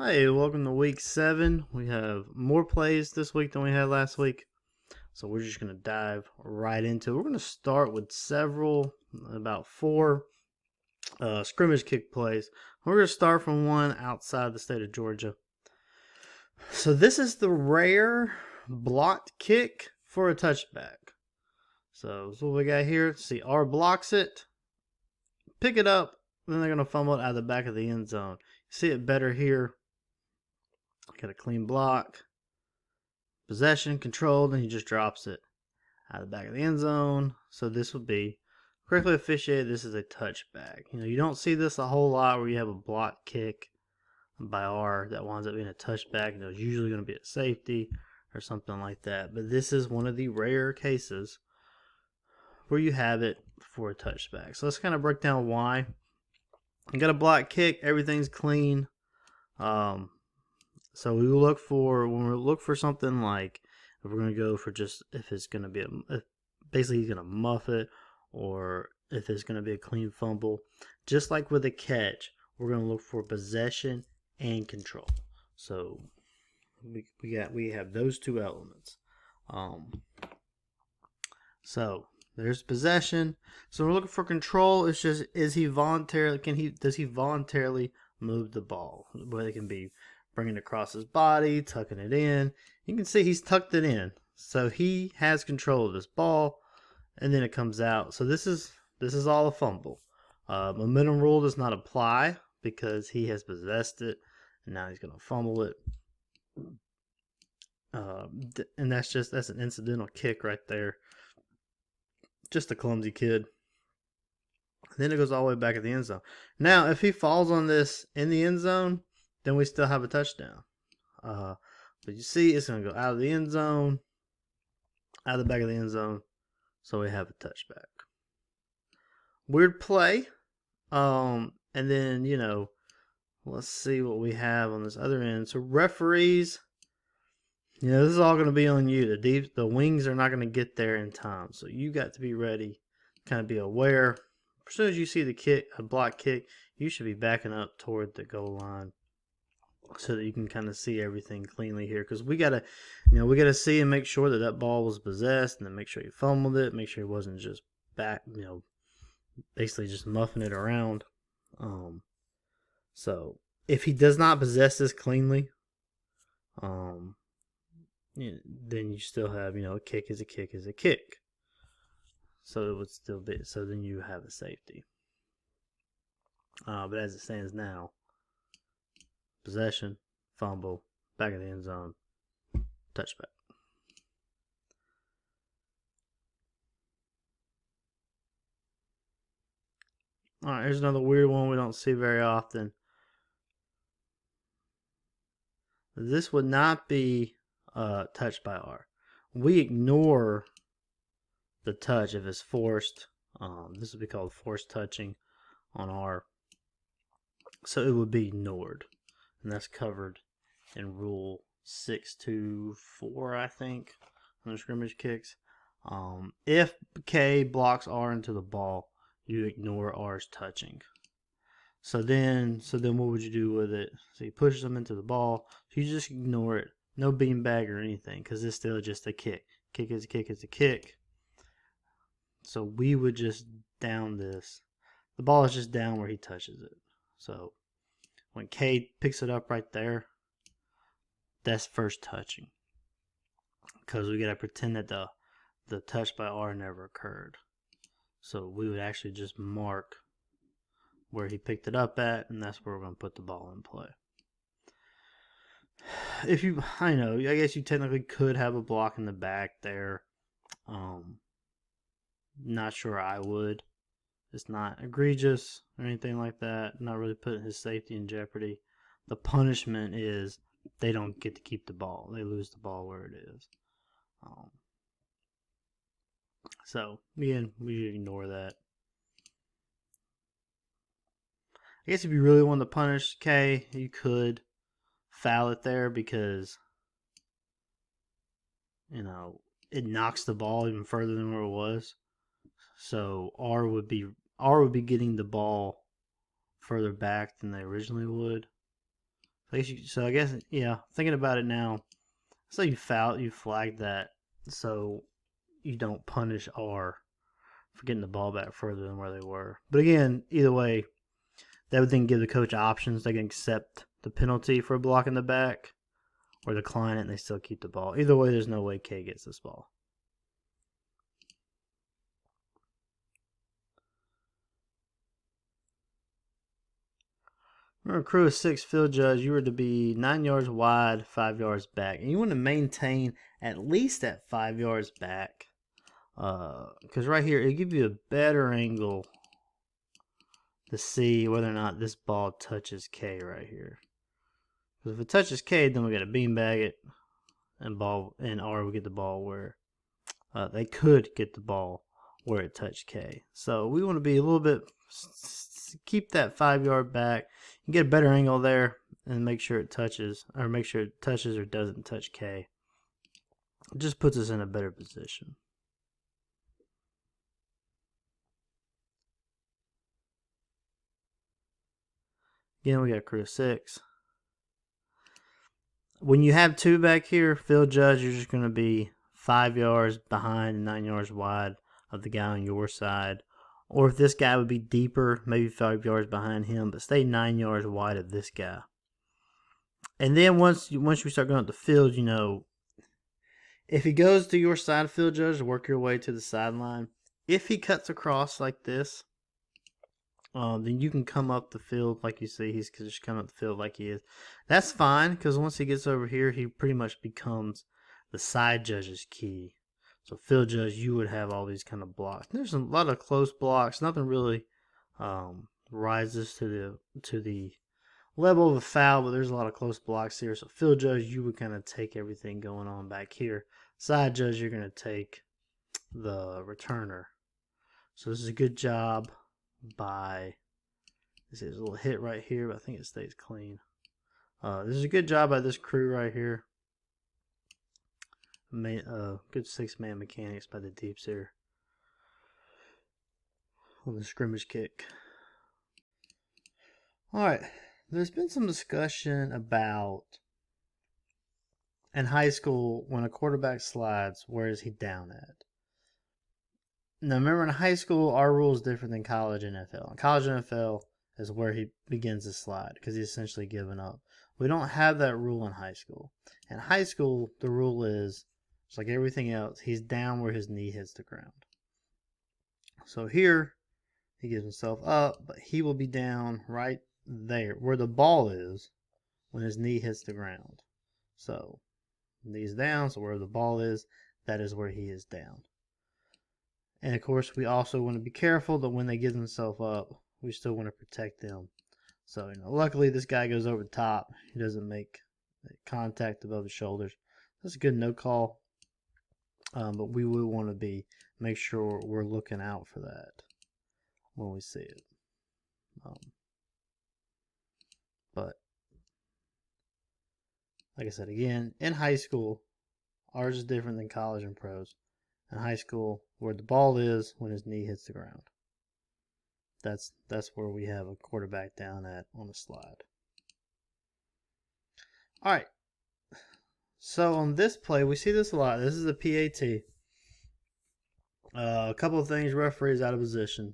Hey, welcome to week 7. We have more plays this week than we had last week. So we're just going to dive right into it. We're going to start with about 4 scrimmage kick plays. We're going to start from one outside the state of Georgia. So this is the rare blocked kick for a touchback. So that's what we got here. See, R blocks it, pick it up, and then they're going to fumble it out of the back of the end zone. You see it better here. Got a clean block. Possession, controlled, and he just drops it out of the back of the end zone. So this would be correctly officiated. This is a touchback. You don't see this a whole lot where you have a block kick by R that winds up being a touchback. It's usually going to be a safety or something like that. But this is one of the rare cases where you have it for a touchback. So let's kind of break down why. You got a block kick. Everything's clean. So we will look for, when we look for something like, if we're going to go for just, if it's going to be, basically he's going to muff it, or if it's going to be a clean fumble. Just like with a catch, we're going to look for possession and control. So we have those two elements. So there's possession. So we're looking for control. It's just, does he voluntarily move the ball? Whether it can be bringing it across his body, tucking it in. You can see he's tucked it in. So he has control of this ball, and then it comes out. So this is all a fumble. Momentum rule does not apply because he has possessed it, and now he's going to fumble it. And that's an incidental kick right there. Just a clumsy kid. Then it goes all the way back at the end zone. Now, if he falls on this in the end zone, then we still have a touchdown. But you see, it's going to go out of the end zone, out of the back of the end zone, so we have a touchback. Weird play. And then, let's see what we have on this other end. So referees, this is all going to be on you. The wings are not going to get there in time. So you got to be ready, kind of be aware. As soon as you see a block kick, you should be backing up toward the goal line, so that you can kind of see everything cleanly here, because we gotta see and make sure that ball was possessed, and then make sure you fumbled it, make sure it wasn't just basically just muffing it around. So if he does not possess this cleanly, then you still have, a kick is a kick is a kick. So it would still be, so then you have a safety. But as it stands now, possession, fumble, back of the end zone, touchback. All right, here's another weird one we don't see very often. This would not be touched by R. We ignore the touch if it's forced. This would be called forced touching on R. So it would be ignored. And that's covered in Rule 624, I think, on the scrimmage kicks. If K blocks R into the ball, you ignore R's touching. So then what would you do with it? So he pushes him into the ball. So you just ignore it. No beanbag or anything, because it's still just a kick. Kick is a kick is a kick. So we would just down this. The ball is just down where he touches it. So when K picks it up right there, that's first touching, because we got to pretend that the touch by R never occurred. So we would actually just mark where he picked it up at, and that's where we're going to put the ball in play. I guess you technically could have a block in the back there. Not sure I would. It's not egregious or anything like that. Not really putting his safety in jeopardy. The punishment is they don't get to keep the ball. They lose the ball where it is. So, again, we ignore that. I guess if you really wanted to punish K, you could foul it there, because, it knocks the ball even further than where it was. So R would be getting the ball further back than they originally would. So I guess, yeah, thinking about it now, so you flagged that, so you don't punish R for getting the ball back further than where they were. But again, either way, that would then give the coach options. They can accept the penalty for blocking the back or decline it and they still keep the ball. Either way, there's no way K gets this ball. Remember, crew of 6 field judge, you were to be 9 yards wide, 5 yards back. And you want to maintain at least that 5 yards back. Because right here, it'll give you a better angle to see whether or not this ball touches K right here. Because if it touches K, then we got to beanbag it, and R will get the ball where they could get the ball where it touched K. So we want to be a little bit, keep that 5 yard back, and get a better angle there, and make sure it touches, or doesn't touch K. It just puts us in a better position. Again, we got a crew of 6. When you have 2 back here, field judge, you're just going to be 5 yards behind and 9 yards wide of the guy on your side. Or if this guy would be deeper, maybe 5 yards behind him, but stay 9 yards wide of this guy. And then once you start going up the field, you know, if he goes to your side, field judge, work your way to the sideline. If he cuts across like this, then you can come up the field like you see. He's just coming up the field like he is. That's fine, because once he gets over here, he pretty much becomes the side judge's key. So field judge, you would have all these kind of blocks. There's a lot of close blocks. Nothing really rises to the level of a foul, but there's a lot of close blocks here. So field judge, you would kind of take everything going on back here. Side judge, you're going to take the returner. So this is a good job by, this is a little hit right here, but I think it stays clean. This is a good job by this crew right here. Good 6-man mechanics by the deeps here on the scrimmage kick. Alright, there's been some discussion about in high school when a quarterback slides, where is he down at? Now remember, in high school, our rule is different than college NFL. In college NFL is where he begins to slide because he's essentially given up. We don't have that rule in high school. In high school, the rule is, just like everything else, he's down where his knee hits the ground. So here, he gives himself up, but he will be down right there where the ball is when his knee hits the ground. So, knee's down, so where the ball is, that is where he is down. And of course, we also want to be careful that when they give themselves up, we still want to protect them. So, you know, luckily this guy goes over the top. He doesn't make contact above the shoulders. That's a good no call. But we will want to make sure we're looking out for that when we see it. But like I said, again, in high school, ours is different than college and pros. In high school, where the ball is when his knee hits the ground. That's where we have a quarterback down at on the slide. All right. So on this play, we see this a lot. This is a PAT. A couple of things, referees out of position.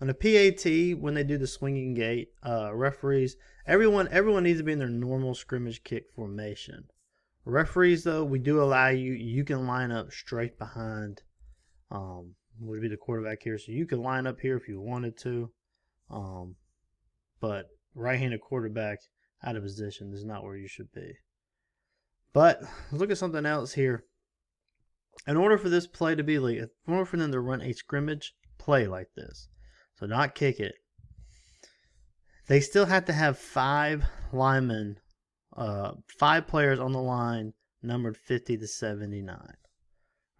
On the PAT, when they do the swinging gate, referees, everyone needs to be in their normal scrimmage kick formation. Referees, though, we do allow you can line up straight behind, would be the quarterback here. So you could line up here if you wanted to. But right-handed quarterback out of position is not where you should be. But let's look at something else here. In order for this play to be legal, in order for them to run a scrimmage play like this, so not kick it, they still have to have 5 linemen, 5 players on the line numbered 50 to 79.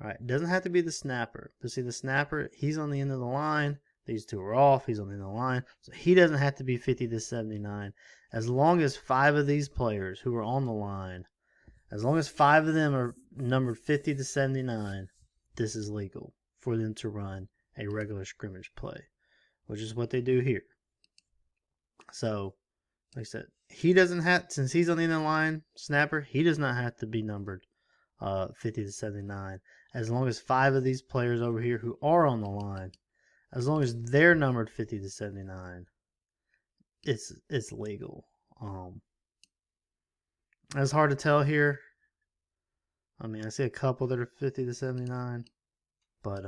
All right, it doesn't have to be the snapper. To see the snapper, he's on the end of the line. These 2 are off. He's on the end of the line. So he doesn't have to be 50 to 79. As long as 5 of these players who are on the line, as long as 5 of them are numbered 50 to 79, this is legal for them to run a regular scrimmage play, which is what they do here. So, like I said, he doesn't have, since he's on the end of the line snapper, he does not have to be numbered 50 to 79. As long as 5 of these players over here who are on the line, as long as they're numbered 50 to 79, it's legal. It's hard to tell here. I mean, I see a couple that are 50 to 79, but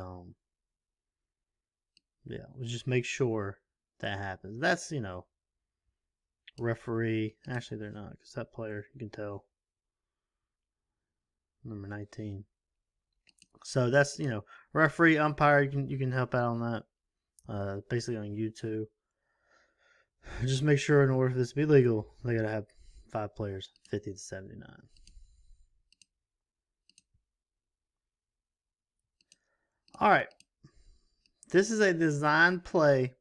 yeah, we'll just make sure that happens. That's, referee. Actually, they're not, because that player, you can tell, number 19. So that's, referee, umpire, you can help out on that. Basically on YouTube. Just make sure in order for this to be legal, they gotta have 5 players, 50 to 79. All right. This is a design play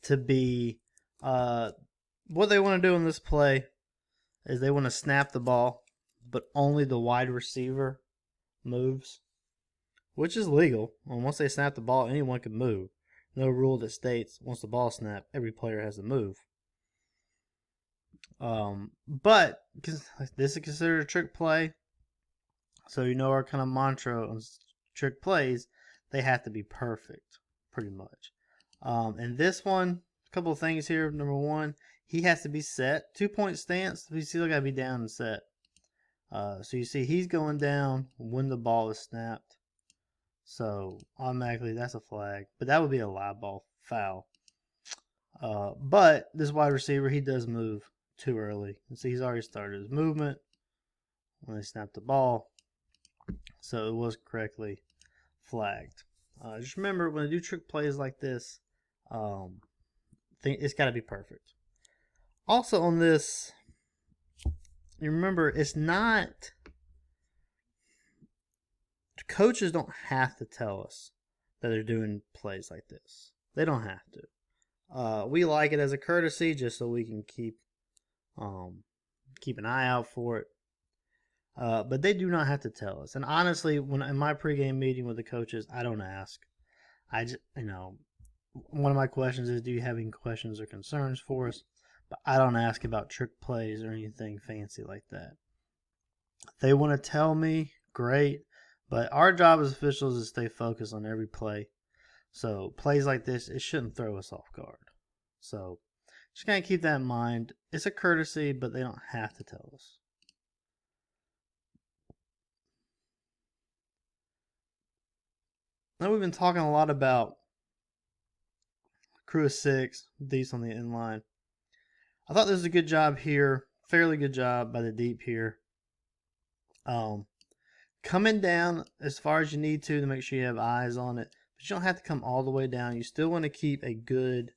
to be, what they want to do in this play is they want to snap the ball, but only the wide receiver moves, which is legal. And once they snap the ball, anyone can move. No rule that states once the ball snapped, every player has to move. But this is considered a trick play, so our kind of mantra on trick plays, they have to be perfect, pretty much. And this one, a couple of things here. Number one, he has to be set. 2-point stance, you see, got to be down and set. So you see he's going down when the ball is snapped. So automatically that's a flag. But that would be a live ball foul. But this wide receiver, he does move too early. You see he's already started his movement when they snapped the ball. So it was correctly flagged. Just remember, when they do trick plays like this, it's got to be perfect. Also on this, you remember, it's not, coaches don't have to tell us that they're doing plays like this. They don't have to. We like it as a courtesy just so we can keep an eye out for it. But they do not have to tell us. And honestly, when in my pregame meeting with the coaches, I don't ask. I just, one of my questions is, do you have any questions or concerns for us? But I don't ask about trick plays or anything fancy like that. If they want to tell me, great. But our job as officials is to stay focused on every play. So plays like this, it shouldn't throw us off guard. So just kind of keep that in mind. It's a courtesy, but they don't have to tell us. Now we've been talking a lot about crew of 6, these on the end line. I thought this was a good job here, fairly good job by the deep here. Coming down as far as you need to make sure you have eyes on it, but you don't have to come all the way down. You still want to keep a good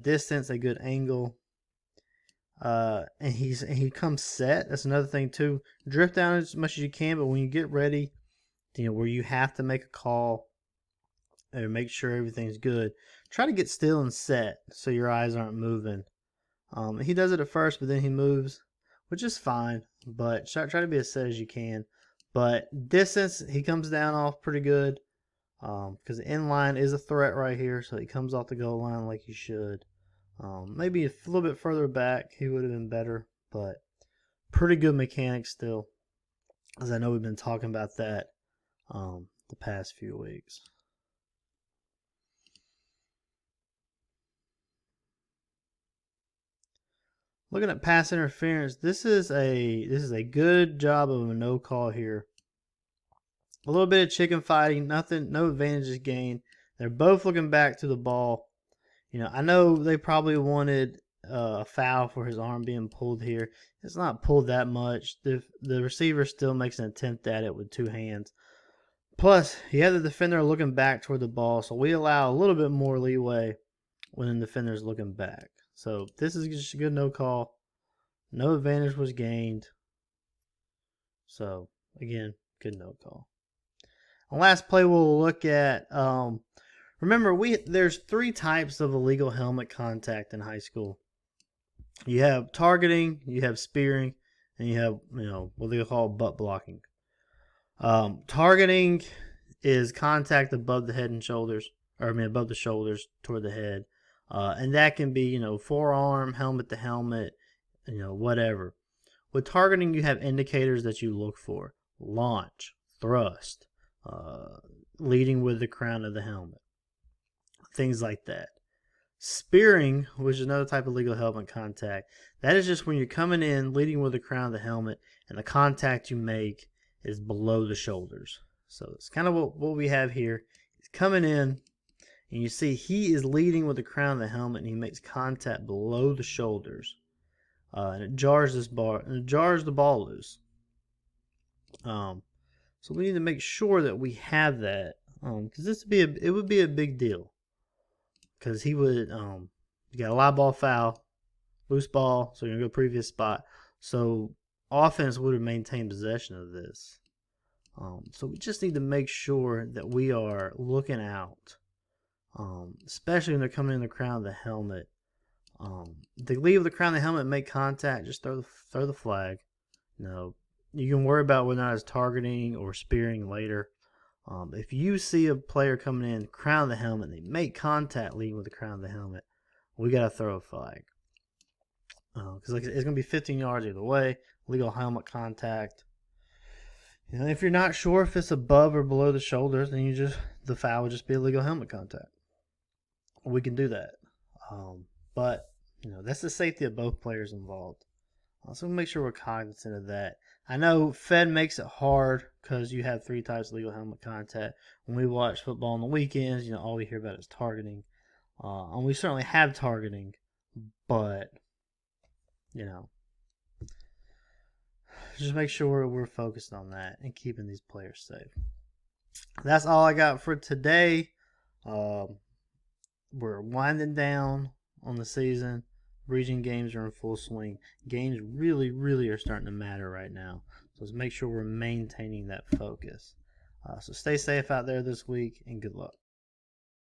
distance, a good angle. And he comes set. That's another thing too. Drift down as much as you can, but when you get ready, where you have to make a call or make sure everything's good, try to get still and set so your eyes aren't moving. He does it at first, but then he moves, which is fine. But try to be as set as you can. But distance, he comes down off pretty good, because the end line is a threat right here, so he comes off the goal line like he should. Maybe a little bit further back, he would have been better, but pretty good mechanics still, as I know we've been talking about that the past few weeks. Looking at pass interference, this is a good job of a no call here. A little bit of chicken fighting, no advantages gained. They're both looking back to the ball. I know they probably wanted a foul for his arm being pulled here. It's not pulled that much. The receiver still makes an attempt at it with 2 hands. Plus, you have the defender looking back toward the ball, so we allow a little bit more leeway when the defender's looking back. So this is just a good no call. No advantage was gained. So, again, good no call. The last play we'll look at, remember, there's 3 types of illegal helmet contact in high school. You have targeting, you have spearing, and you have, what they call butt blocking. Targeting is contact above the head and shoulders, above the shoulders toward the head. And that can be, forearm, helmet to helmet, whatever. With targeting, you have indicators that you look for: launch, thrust, leading with the crown of the helmet, things like that. Spearing, which is another type of legal helmet contact, that is just when you're coming in, leading with the crown of the helmet, and the contact you make is below the shoulders. So it's kind of what we have here. He's coming in, and you see he is leading with the crown of the helmet, and he makes contact below the shoulders. And it jars the ball loose. So we need to make sure that we have that, because it would be a big deal. Because he would, you got a live ball foul, loose ball, so you're gonna go previous spot. So offense would have maintained possession of this. So we just need to make sure that we are looking out, especially when they're coming in the crown of the helmet. If they leave the crown of the helmet and make contact, just throw the flag. You can worry about whether or not it's targeting or spearing later. If you see a player coming in, crown of the helmet, and they make contact leading with the crown of the helmet, we got to throw a flag. Because it's going to be 15 yards either way, legal helmet contact. If you're not sure if it's above or below the shoulders, then the foul would just be a legal helmet contact. We can do that. But, that's the safety of both players involved. So we'll make sure we're cognizant of that. I know Fed makes it hard because you have 3 types of legal helmet contact. When we watch football on the weekends, all we hear about is targeting. And we certainly have targeting, but, just make sure we're focused on that and keeping these players safe. That's all I got for today. We're winding down on the season. Region games are in full swing. Games really, really are starting to matter right now. So let's make sure we're maintaining that focus. So stay safe out there this week, and good luck.